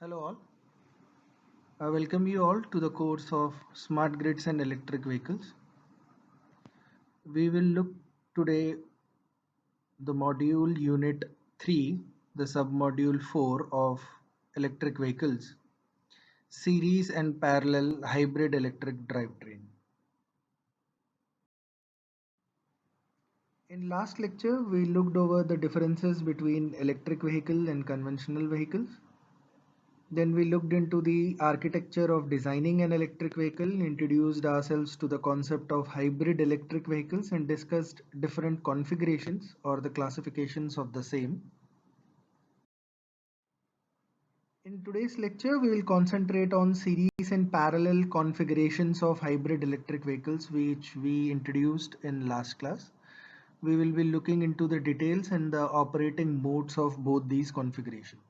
Hello all. I welcome you all to the course of Smart Grids and Electric Vehicles. We will look today the module unit 3, the submodule 4 of electric vehicles, series and parallel hybrid electric drivetrain. In last lecture, we looked over the differences between electric vehicle and conventional vehicles. Then we looked into the architecture of designing an electric vehicle, introduced ourselves to the concept of hybrid electric vehicles and discussed different configurations or the classifications of the same. In today's lecture, we will concentrate on series and parallel configurations of hybrid electric vehicles, which we introduced in last class. We will be looking into the details and the operating modes of both these configurations.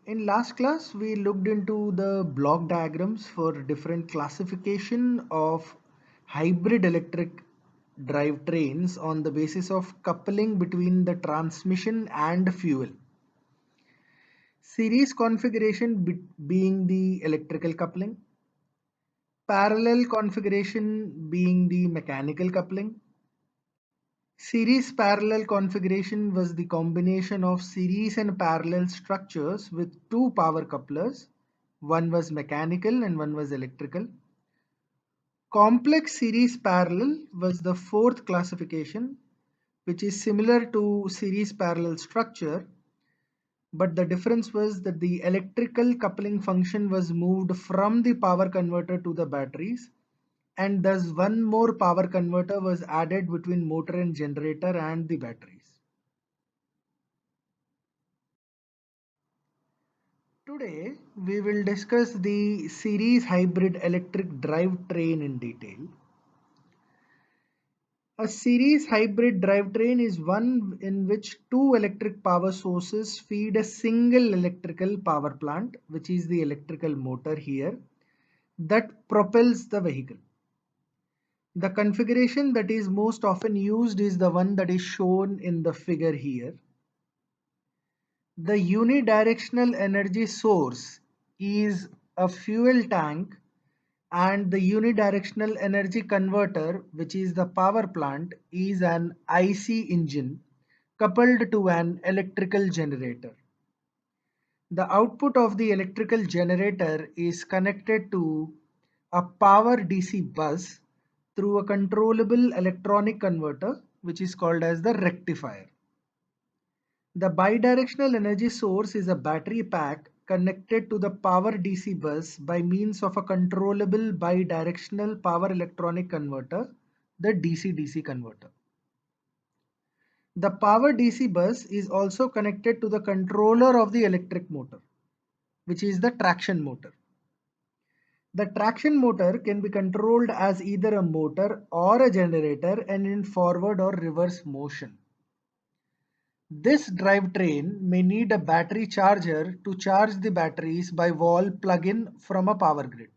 In last class, we looked into the block diagrams for different classification of hybrid electric drivetrains on the basis of coupling between the transmission and fuel. Series configuration being the electrical coupling, parallel configuration being the mechanical coupling. Series parallel configuration was the combination of series and parallel structures with two power couplers. One was mechanical and one was electrical. Complex series parallel was the fourth classification, which is similar to series parallel structure, but the difference was that the electrical coupling function was moved from the power converter to the batteries, and thus one more power converter was added between motor and generator and the batteries. Today we will discuss the series hybrid electric drivetrain in detail. A series hybrid drivetrain is one in which two electric power sources feed a single electrical power plant, which is the electrical motor here, that propels the vehicle. The configuration that is most often used is the one that is shown in the figure here. The unidirectional energy source is a fuel tank, and the unidirectional energy converter, which is the power plant, is an IC engine coupled to an electrical generator. The output of the electrical generator is connected to a power DC bus through a controllable electronic converter, which is called as the rectifier. The bidirectional energy source is a battery pack connected to the power DC bus by means of a controllable bidirectional power electronic converter, the DC-DC converter. The power DC bus is also connected to the controller of the electric motor, which is the traction motor. The traction motor can be controlled as either a motor or a generator and in forward or reverse motion. This drivetrain may need a battery charger to charge the batteries by wall plug-in from a power grid.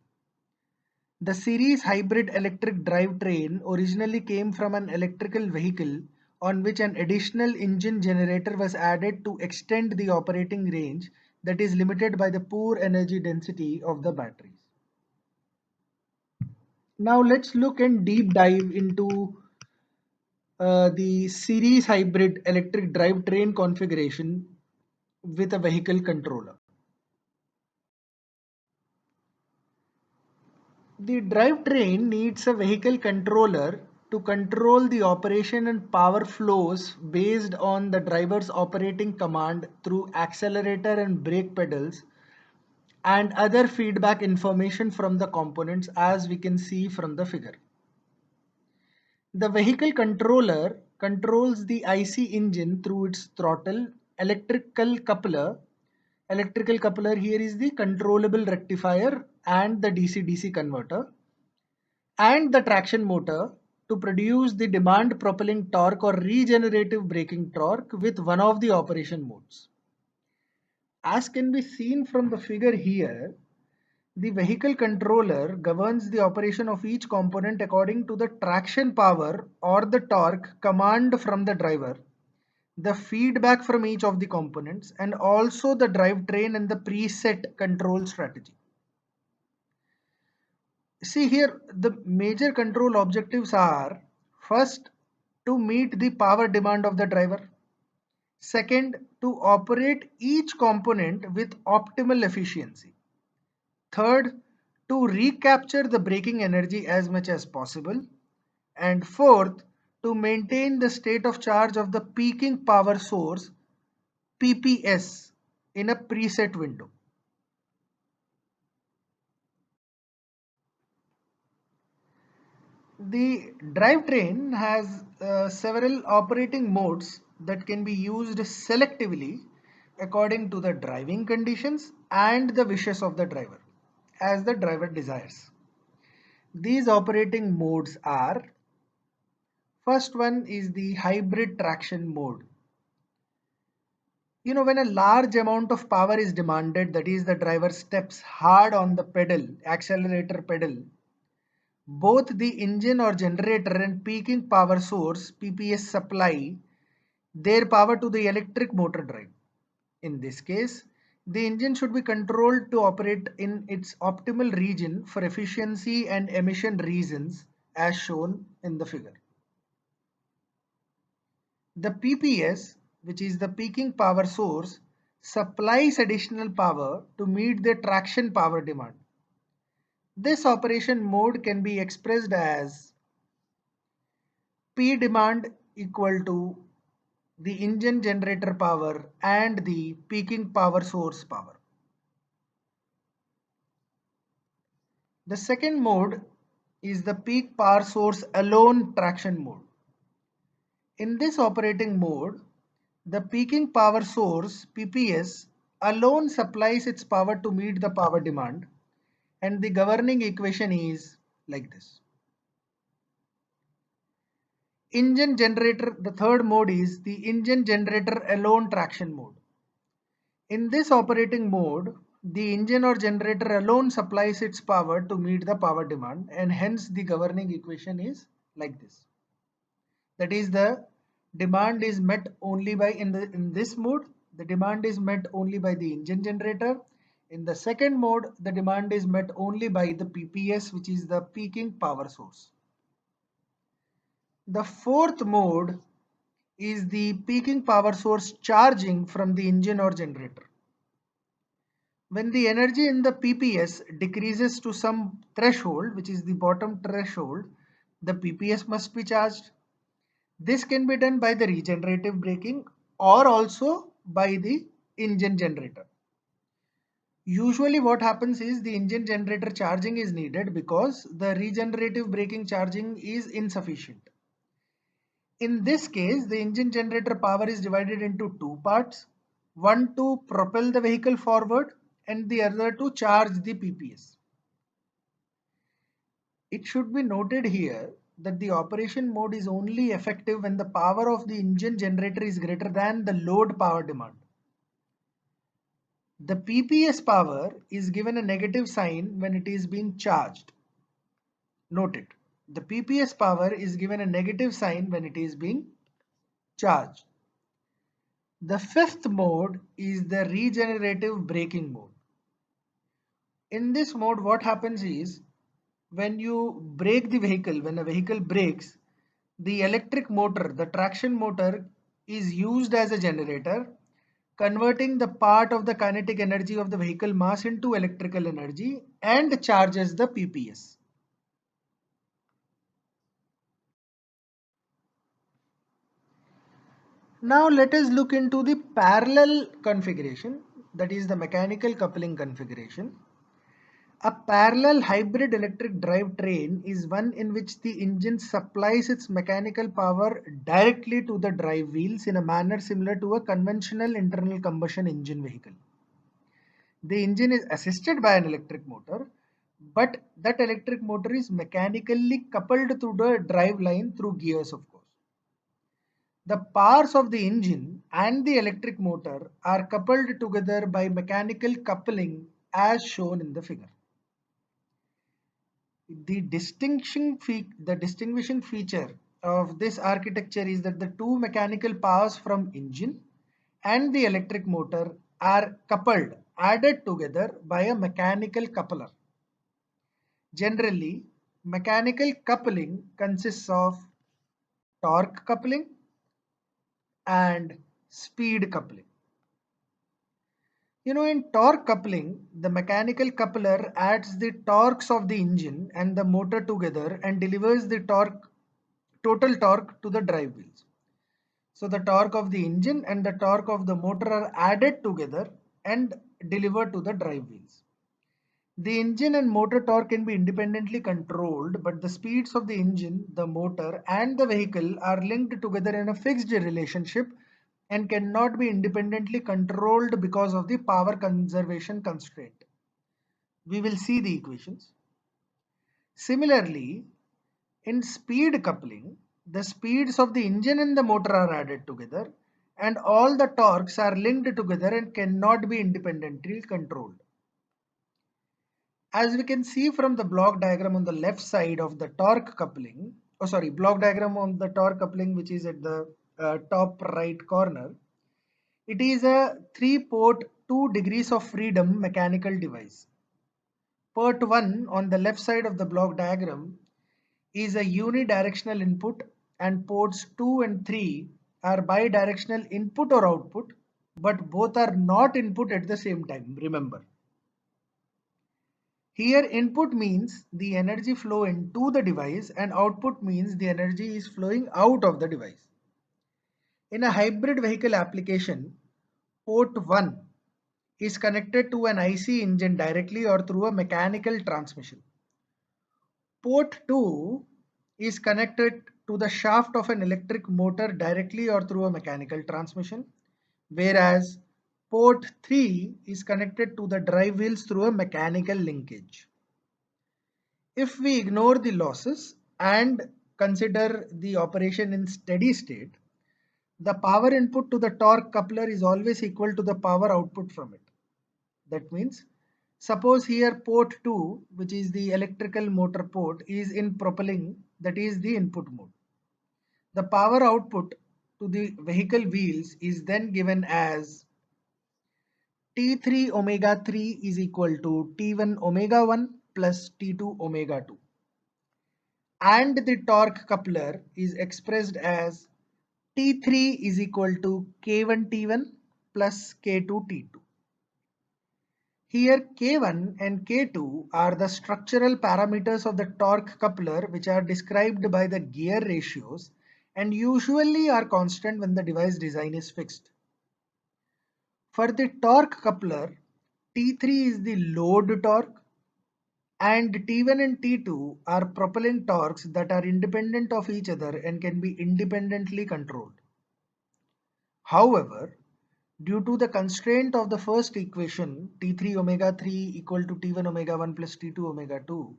The series hybrid electric drivetrain originally came from an electrical vehicle on which an additional engine generator was added to extend the operating range that is limited by the poor energy density of the batteries. Now let's look and deep dive into the series hybrid electric drivetrain configuration with a vehicle controller. The drivetrain needs a vehicle controller to control the operation and power flows based on the driver's operating command through accelerator and brake pedals and other feedback information from the components, as we can see from the figure. The vehicle controller controls the IC engine through its throttle, electrical coupler. Electrical coupler here is the controllable rectifier and the DC-DC converter, and the traction motor to produce the demand propelling torque or regenerative braking torque with one of the operation modes. As can be seen from the figure here, the vehicle controller governs the operation of each component according to the traction power or the torque command from the driver. the feedback from each of the components, and also the drivetrain and the preset control strategy. See here, the major control objectives are: first, to meet the power demand of the driver; second, to operate each component with optimal efficiency; third, to recapture the braking energy as much as possible; and fourth, to maintain the state of charge of the peaking power source PPS in a preset window. The drivetrain has several operating modes that can be used selectively according to the driving conditions and the wishes of the driver, as the driver desires. These operating modes are: first one is the hybrid traction mode. When a large amount of power is demanded, that is, the driver steps hard on the pedal, accelerator pedal, both the engine or generator and peaking power source PPS supply their power to the electric motor drive. In this case, the engine should be controlled to operate in its optimal region for efficiency and emission reasons, as shown in the figure. The PPS, which is the peaking power source, supplies additional power to meet the traction power demand. This operation mode can be expressed as P demand equal to the engine generator power and the peaking power source power. The second mode is the peak power source alone traction mode. In this operating mode, the peaking power source PPS alone supplies its power to meet the power demand, and the governing equation is like this. Engine generator, the third mode is the engine generator alone traction mode. In this operating mode, the engine or generator alone supplies its power to meet the power demand, and hence the governing equation is like this. That is, the demand is met only by in this mode, the demand is met only by the engine generator. In the second mode, the demand is met only by the PPS, which is the peaking power source. The fourth mode is the peaking power source charging from the engine or generator. When the energy in the PPS decreases to some threshold, which is the bottom threshold, the PPS must be charged. This can be done by the regenerative braking or also by the engine generator. Usually what happens is the engine generator charging is needed because the regenerative braking charging is insufficient. In this case, the engine generator power is divided into two parts, one to propel the vehicle forward and the other to charge the PPS. It should be noted here that the operation mode is only effective when the power of the engine generator is greater than the load power demand. The PPS power is given a negative sign when it is being charged. Note it. The PPS power is given a negative sign when it is being charged. The fifth mode is the regenerative braking mode. In this mode, what happens is when you brake the vehicle, when a vehicle brakes, the electric motor, the traction motor, is used as a generator, converting the part of the kinetic energy of the vehicle mass into electrical energy and charges the PPS. Now let us look into the parallel configuration, that is the mechanical coupling configuration. A parallel hybrid electric drive train is one in which the engine supplies its mechanical power directly to the drive wheels in a manner similar to a conventional internal combustion engine vehicle. The engine is assisted by an electric motor, but that electric motor is mechanically coupled to the drive line through gears, of course. The powers of the engine and the electric motor are coupled together by mechanical coupling as shown in the figure. The distinguishing feature of this architecture is that the two mechanical powers from engine and the electric motor are coupled, added together by a mechanical coupler. Generally, mechanical coupling consists of torque coupling and speed coupling. In torque coupling, the mechanical coupler adds the torques of the engine and the motor together and delivers the total torque to the drive wheels. So the torque of the engine and the torque of the motor are added together and delivered to the drive wheels. The engine and motor torque can be independently controlled, but the speeds of the engine, the motor, and the vehicle are linked together in a fixed relationship and cannot be independently controlled because of the power conservation constraint. We will see the equations. Similarly, in speed coupling, the speeds of the engine and the motor are added together, and all the torques are linked together and cannot be independently controlled. As we can see from the block diagram on the left side of the torque coupling, block diagram on the torque coupling, which is at the top right corner, it is a 3-port 2 degrees of freedom mechanical device. Port 1 on the left side of the block diagram is a unidirectional input, and ports 2 and 3 are bidirectional input or output, but both are not input at the same time, remember. Here input means the energy flow into the device and output means the energy is flowing out of the device. In a hybrid vehicle application, port 1 is connected to an IC engine directly or through a mechanical transmission. Port 2 is connected to the shaft of an electric motor directly or through a mechanical transmission, whereas port 3 is connected to the drive wheels through a mechanical linkage. If we ignore the losses and consider the operation in steady state, the power input to the torque coupler is always equal to the power output from it. That means, suppose here port 2, which is the electrical motor port, is in propelling, that is the input mode. The power output to the vehicle wheels is then given as T3 omega 3 is equal to T1 omega 1 plus T2 omega 2. And the torque coupler is expressed as T3 is equal to K1 T1 plus K2 T2. Here K1 and K2 are the structural parameters of the torque coupler, which are described by the gear ratios and usually are constant when the device design is fixed. For the torque coupler, T3 is the load torque and T1 and T2 are propelling torques that are independent of each other and can be independently controlled. However, due to the constraint of the first equation, T3 omega 3 equal to T1 omega 1 plus T2 omega 2,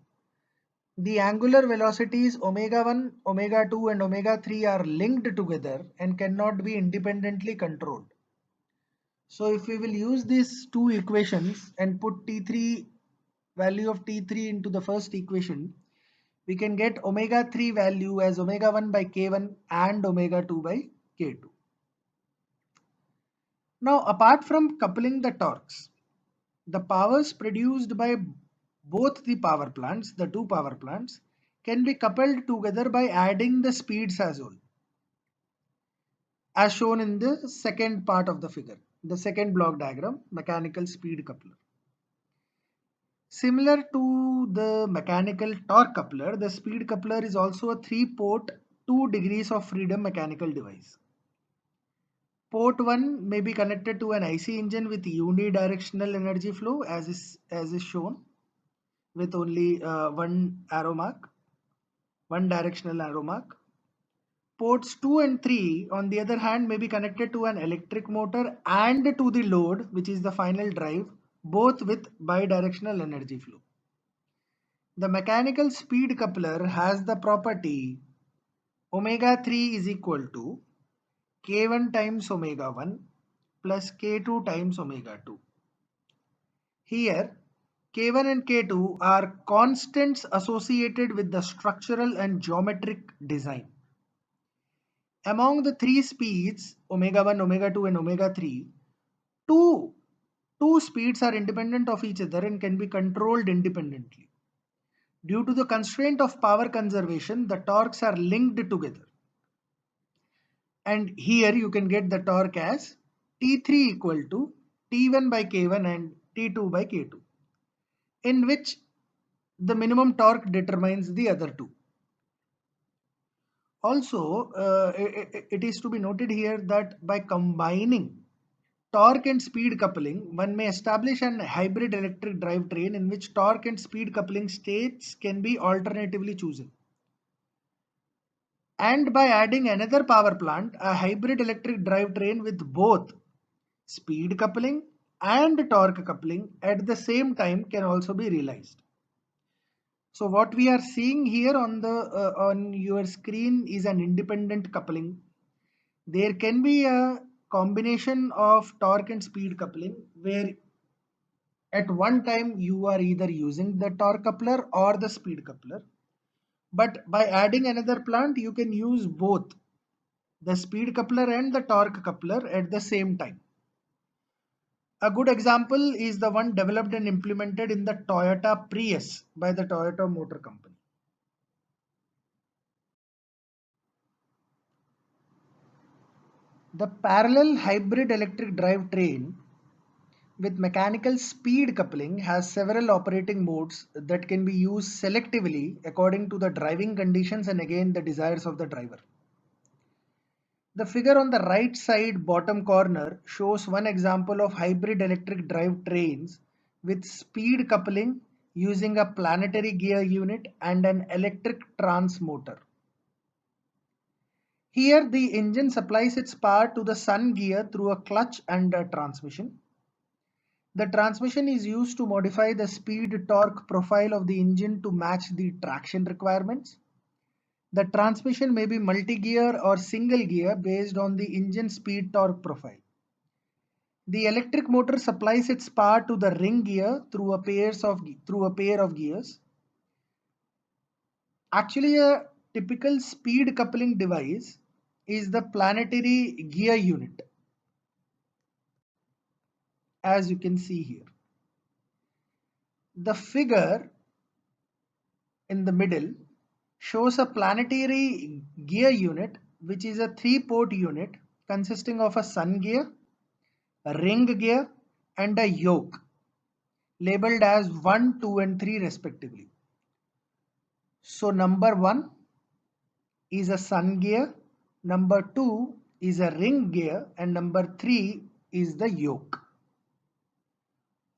the angular velocities omega 1, omega 2 and omega 3 are linked together and cannot be independently controlled. So if we will use these two equations and put T3 value of T3 into the first equation, we can get omega 3 value as omega 1 by K1 and omega 2 by K2. Now, apart from coupling the torques, the powers produced by both the two power plants, can be coupled together by adding the speeds as well, as shown in the second part of the figure, the second block diagram, mechanical speed coupler. Similar to the mechanical torque coupler, the speed coupler is also a 3-port 2 degrees of freedom mechanical device. Port 1 may be connected to an IC engine with unidirectional energy flow as is shown with only one directional arrow mark. Ports 2 and 3 on the other hand may be connected to an electric motor and to the load, which is the final drive, both with bidirectional energy flow. The mechanical speed coupler has the property omega 3 is equal to K1 times omega 1 plus K2 times omega 2. Here, K1 and K2 are constants associated with the structural and geometric design. Among the three speeds, omega 1, omega 2, and omega 3, two, two speeds are independent of each other and can be controlled independently. Due to the constraint of power conservation, the torques are linked together. And here you can get the torque as T3 equal to T1 by K1 and T2 by K2, in which the minimum torque determines the other two. Also, it is to be noted here that by combining torque and speed coupling, one may establish an hybrid electric drivetrain in which torque and speed coupling states can be alternatively chosen. And by adding another power plant, a hybrid electric drivetrain with both speed coupling and torque coupling at the same time can also be realized. So what we are seeing here on your screen is an independent coupling. There can be a combination of torque and speed coupling where at one time you are either using the torque coupler or the speed coupler. But by adding another plant, you can use both the speed coupler and the torque coupler at the same time. A good example is the one developed and implemented in the Toyota Prius by the Toyota Motor Company. The parallel hybrid electric drivetrain with mechanical speed coupling has several operating modes that can be used selectively according to the driving conditions and again the desires of the driver. The figure on the right side bottom corner shows one example of hybrid electric drive trains with speed coupling using a planetary gear unit and an electric trans motor. Here the engine supplies its power to the sun gear through a clutch and a transmission. The transmission is used to modify the speed torque profile of the engine to match the traction requirements. The transmission may be multi-gear or single gear based on the engine speed torque profile. The electric motor supplies its power to the ring gear through a pair of gears. Actually, a typical speed coupling device is the planetary gear unit, as you can see here. The figure in the middle shows a planetary gear unit, which is a 3-port unit consisting of a sun gear, a ring gear, and a yoke, labeled as 1, 2, and 3 respectively. So number 1 is a sun gear, number 2 is a ring gear, and number 3 is the yoke.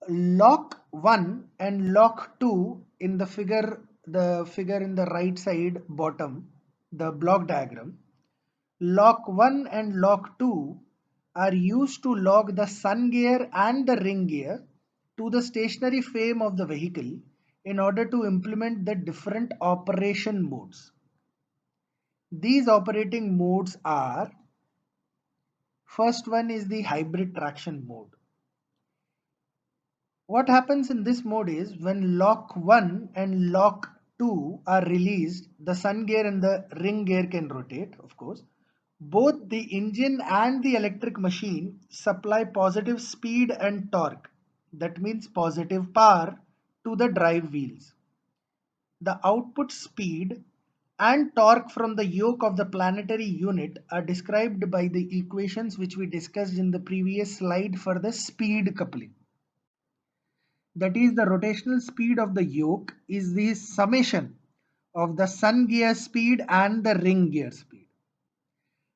Lock 1 and lock 2 in the figure in the right side bottom, the block diagram. Lock 1 and lock 2 are used to lock the sun gear and the ring gear to the stationary frame of the vehicle in order to implement the different operation modes. These operating modes are, first one is the hybrid traction mode. What happens in this mode is when lock 1 and lock 2 are released, the sun gear and the ring gear can rotate, of course. Both the engine and the electric machine supply positive speed and torque. That means positive power to the drive wheels. The output speed and torque from the yoke of the planetary unit are described by the equations which we discussed in the previous slide for the speed coupling. That is, the rotational speed of the yoke is the summation of the sun gear speed and the ring gear speed.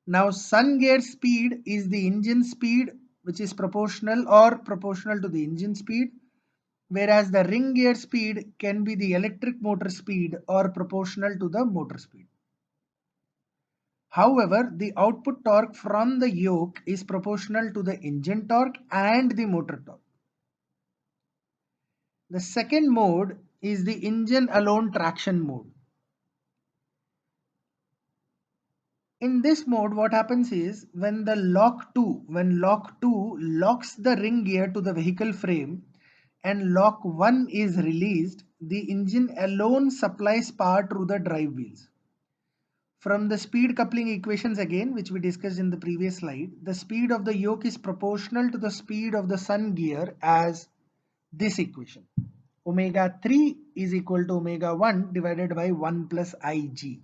Now, sun gear speed is the engine speed, which is proportional to the engine speed, whereas the ring gear speed can be the electric motor speed or proportional to the motor speed. However, the output torque from the yoke is proportional to the engine torque and the motor torque. The second mode is the engine alone traction mode. In this mode, what happens is when lock 2 locks the ring gear to the vehicle frame and lock 1 is released, the engine alone supplies power to the drive wheels. From the speed coupling equations again, which we discussed in the previous slide, the speed of the yoke is proportional to the speed of the sun gear as this equation. Omega 3 is equal to omega 1 divided by 1 plus Ig.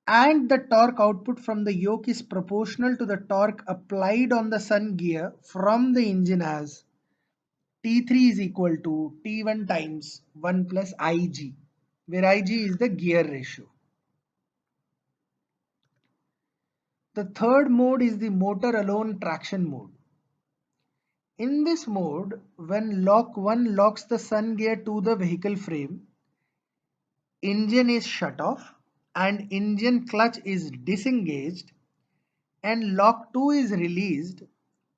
And the torque output from the yoke is proportional to the torque applied on the sun gear from the engine as T3 is equal to T1 times 1 plus Ig, where Ig is the gear ratio. The third mode is the motor alone traction mode. In this mode, when lock 1 locks the sun gear to the vehicle frame, engine is shut off and engine clutch is disengaged, and lock 2 is released,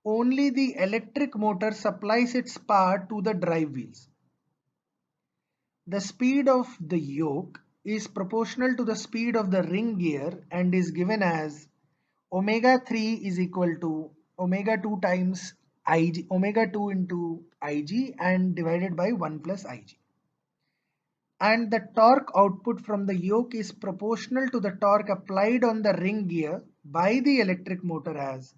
only the electric motor supplies its power to the drive wheels. The speed of the yoke is proportional to the speed of the ring gear and is given as omega 3 is equal to omega 2 times Ig, omega 2 into Ig and divided by 1 plus Ig. And the torque output from the yoke is proportional to the torque applied on the ring gear by the electric motor as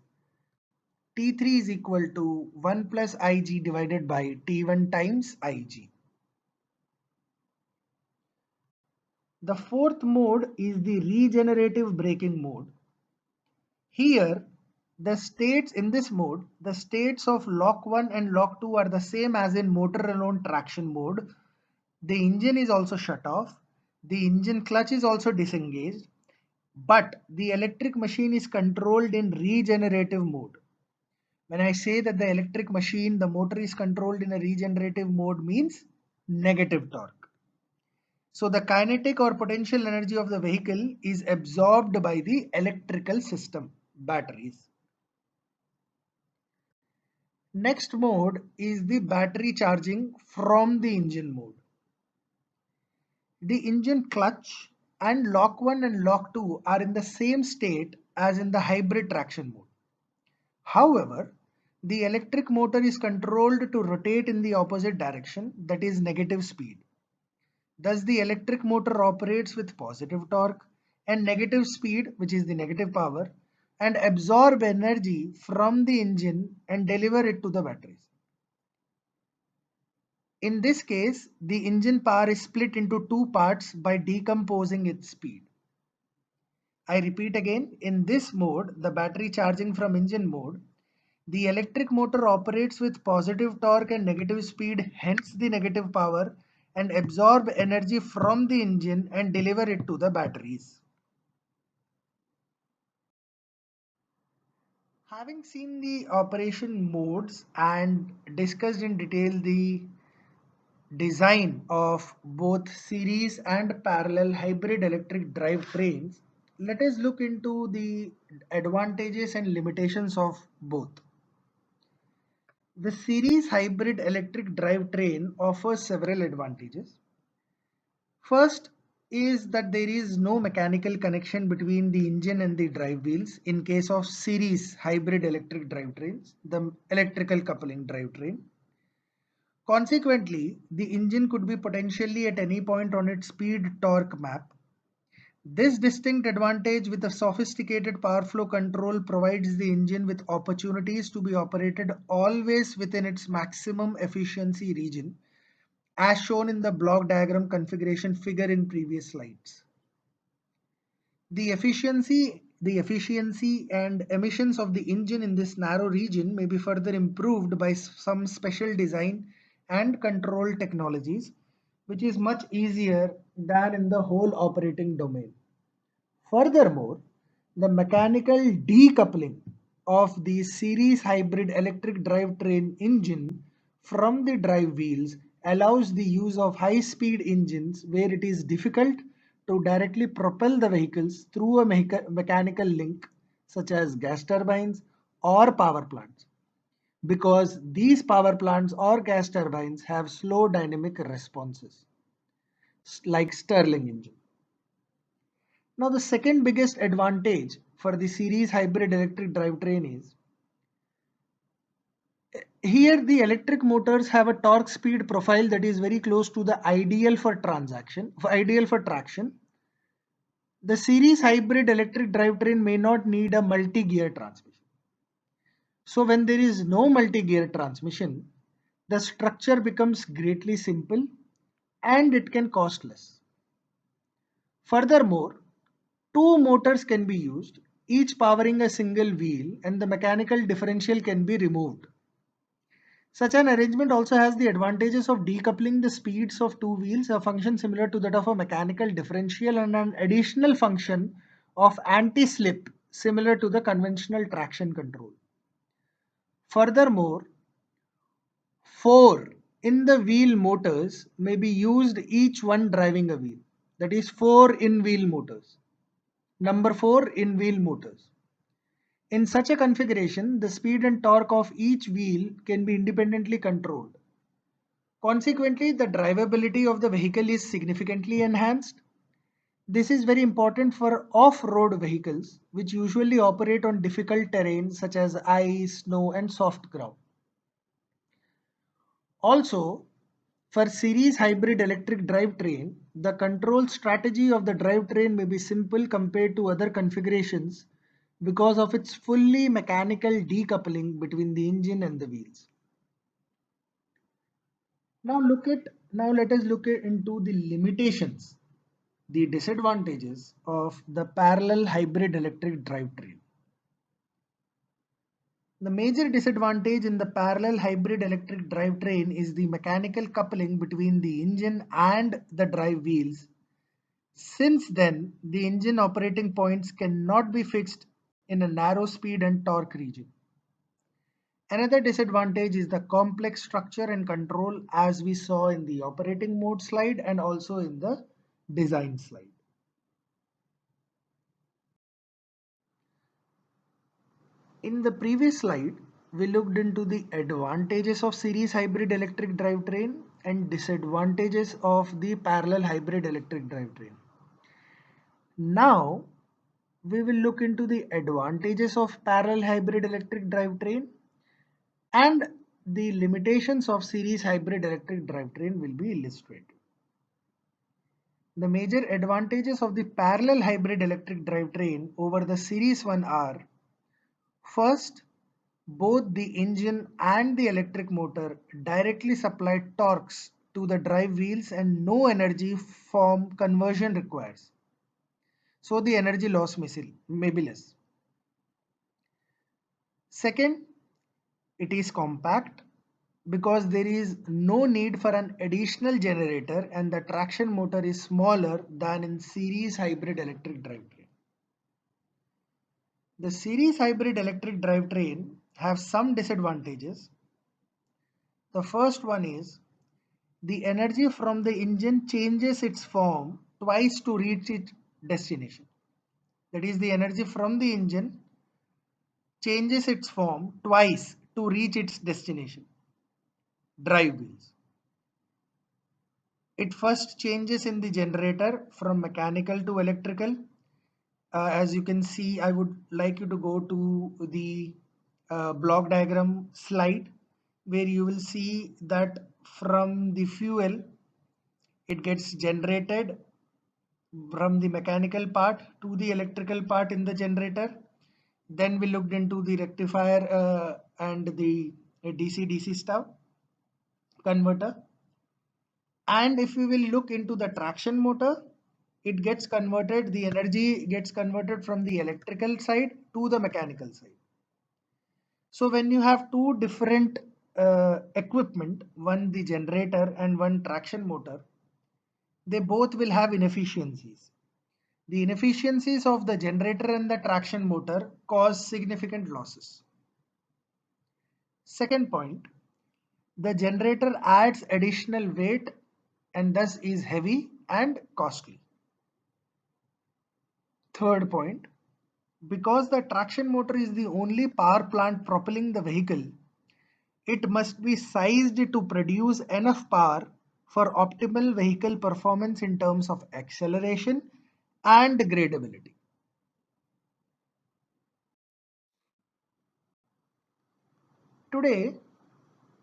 T3 is equal to 1 plus Ig divided by T1 times Ig. The fourth mode is the regenerative braking mode. Here, the states in this mode, the states of lock 1 and lock 2 are the same as in motor alone traction mode. The engine is also shut off. The engine clutch is also disengaged. But the electric machine is controlled in regenerative mode. When I say that the electric machine, the motor is controlled in a regenerative mode means negative torque. So the kinetic or potential energy of the vehicle is absorbed by the electrical system, batteries. Next mode is the battery charging from the engine mode. The engine clutch and lock 1 and lock 2 are in the same state as in the hybrid traction mode. However, the electric motor is controlled to rotate in the opposite direction, that is negative speed. Thus, the electric motor operates with positive torque and negative speed, which is the negative power, and absorb energy from the engine and deliver it to the batteries. In this case, the engine power is split into two parts by decomposing its speed. I repeat again, in this mode, the battery charging from engine mode, the electric motor operates with positive torque and negative speed, hence the negative power, and absorb energy from the engine and deliver it to the batteries. Having seen the operation modes and discussed in detail the design of both series and parallel hybrid electric drive trains, let us look into the advantages and limitations of both. The series hybrid electric drivetrain offers several advantages. First is that there is no mechanical connection between the engine and the drive wheels in case of series hybrid electric drivetrains, the electrical coupling drivetrain. Consequently, the engine could be potentially at any point on its speed torque map. This distinct advantage with a sophisticated power flow control provides the engine with opportunities to be operated always within its maximum efficiency region, as shown in the block diagram configuration figure in previous slides. The efficiency and emissions of the engine in this narrow region may be further improved by some special design and control technologies, which is much easier than in the whole operating domain. Furthermore, the mechanical decoupling of the series hybrid electric drivetrain engine from the drive wheels allows the use of high-speed engines where it is difficult to directly propel the vehicles through a mechanical link such as gas turbines or power plants, because these power plants or gas turbines have slow dynamic responses like Stirling engine. Now, the second biggest advantage for the series hybrid electric drivetrain is here the electric motors have a torque speed profile that is very close to the ideal for traction. The series hybrid electric drivetrain may not need a multi-gear transmission. So when there is no multi-gear transmission, the structure becomes greatly simple and it can cost less. Furthermore, two motors can be used, each powering a single wheel, and the mechanical differential can be removed. Such an arrangement also has the advantages of decoupling the speeds of two wheels, a function similar to that of a mechanical differential, and an additional function of anti-slip similar to the conventional traction control. Furthermore, four in the wheel motors may be used, each one driving a wheel. That is four in wheel motors. Number four in wheel motors. In such a configuration, the speed and torque of each wheel can be independently controlled. Consequently, the drivability of the vehicle is significantly enhanced. This is very important for off-road vehicles, which usually operate on difficult terrain such as ice, snow, and soft ground. Also, for series hybrid electric drivetrain, the control strategy of the drivetrain may be simple compared to other configurations because of its fully mechanical decoupling between the engine and the wheels. Now let us look into the limitations, the disadvantages of the parallel hybrid electric drivetrain. The major disadvantage in the parallel hybrid electric drivetrain is the mechanical coupling between the engine and the drive wheels. Since then, the engine operating points cannot be fixed in a narrow speed and torque region. Another disadvantage is the complex structure and control, as we saw in the operating mode slide and also in the design slide. In the previous slide, we looked into the advantages of series hybrid electric drivetrain and disadvantages of the parallel hybrid electric drivetrain. Now, we will look into the advantages of parallel hybrid electric drivetrain, and the limitations of series hybrid electric drivetrain will be illustrated. The major advantages of the parallel hybrid electric drivetrain over the series one are: first, both the engine and the electric motor directly supply torques to the drive wheels and no energy form conversion requires. So the energy loss may be less. Second, it is compact because there is no need for an additional generator and the traction motor is smaller than in series hybrid electric drivetrain. The series hybrid electric drivetrain have some disadvantages. The first one is the energy from the engine changes its form twice to reach its destination. That is, the energy from the engine changes its form twice to reach its destination, drive wheels. It first changes in the generator from mechanical to electrical. As you can see, I would like you to go to the block diagram slide where you will see that from the fuel, it gets generated from the mechanical part to the electrical part in the generator. Then we looked into the rectifier and the DC-DC stuff converter. And if we will look into the traction motor, it gets converted, the energy gets converted from the electrical side to the mechanical side. So when you have two different equipment, one the generator and one traction motor, they both will have inefficiencies. The inefficiencies of the generator and the traction motor cause significant losses. Second point, the generator adds additional weight and thus is heavy and costly. Third point, because the traction motor is the only power plant propelling the vehicle, it must be sized to produce enough power for optimal vehicle performance in terms of acceleration and gradability. Today,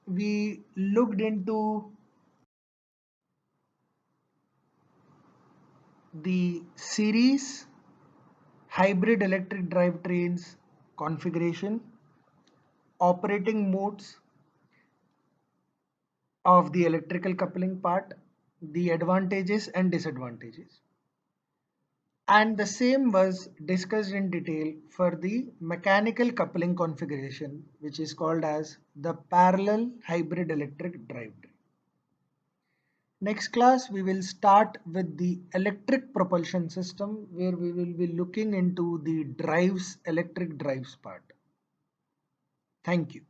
we looked into the series hybrid electric drivetrains configuration, operating modes of the electrical coupling part, the advantages and disadvantages. And the same was discussed in detail for the mechanical coupling configuration, which is called as the parallel hybrid electric drivetrain. Next class, we will start with the electric propulsion system, where we will be looking into the electric drives part. Thank you.